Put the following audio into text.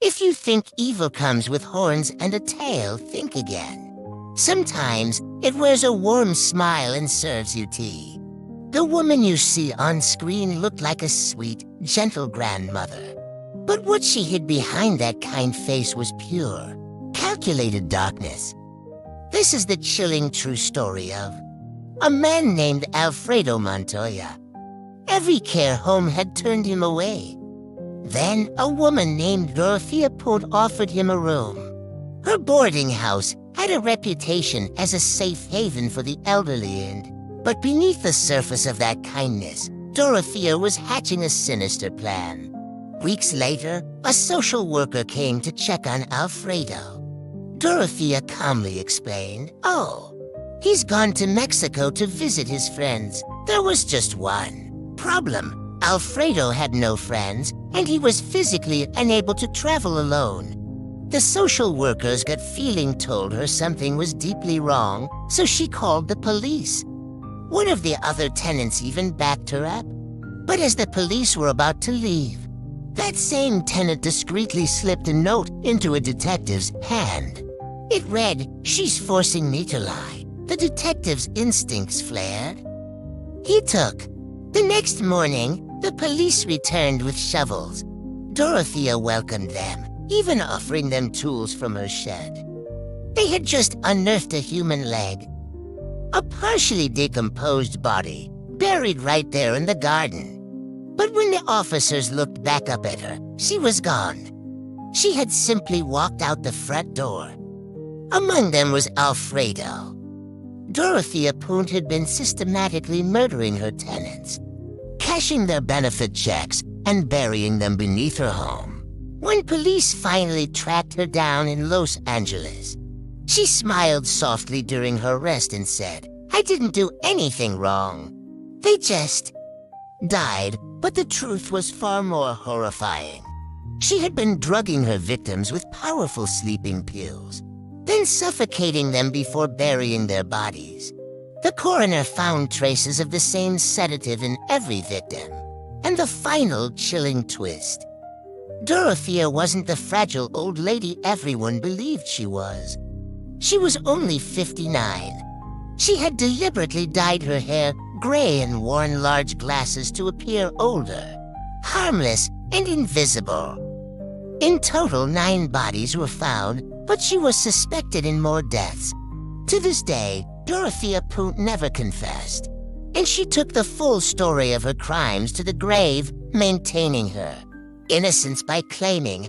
If you think evil comes with horns and a tail, think again. Sometimes it wears a warm smile and serves you tea. The woman you see on screen looked like a sweet, gentle grandmother. But what she hid behind that kind face was pure, calculated darkness. This is the chilling true story of a man named Alfredo Montoya. Every care home had turned him away. Then a woman named Dorothea Punt offered him a room. Her boarding house had a reputation as a safe haven for the elderly but beneath the surface of that kindness, Dorothea was hatching a sinister plan. Weeks later, a social worker came to check on Alfredo. Dorothea calmly explained, "Oh, he's gone to Mexico to visit his friends. There was just one problem. Alfredo had no friends, and he was physically unable to travel alone." The social worker's gut feeling told her something was deeply wrong, so she called the police. One of the other tenants even backed her up. But as the police were about to leave, that same tenant discreetly slipped a note into a detective's hand. It read, "She's forcing me to lie." The detective's instincts flared. He took. The next morning, the police returned with shovels. Dorothea welcomed them, even offering them tools from her shed. They had just unearthed a human leg, a partially decomposed body, buried right there in the garden. But when the officers looked back up at her, she was gone. She had simply walked out the front door. Among them was Alfredo. Dorothea Punt had been systematically murdering her tenants, cashing their benefit checks and burying them beneath her home. When police finally tracked her down in Los Angeles, she smiled softly during her arrest and said, "I didn't do anything wrong. They just died." But the truth was far more horrifying. She had been drugging her victims with powerful sleeping pills, then suffocating them before burying their bodies. The coroner found traces of the same sedative in every victim. And the final chilling twist: Dorothea wasn't the fragile old lady everyone believed she was. She was only 59. She had deliberately dyed her hair gray and worn large glasses to appear older, harmless and invisible. In total, 9 bodies were found, but she was suspected in more deaths. To this day, Dorothea Punt never confessed, and she took the full story of her crimes to the grave, maintaining her innocence by claiming,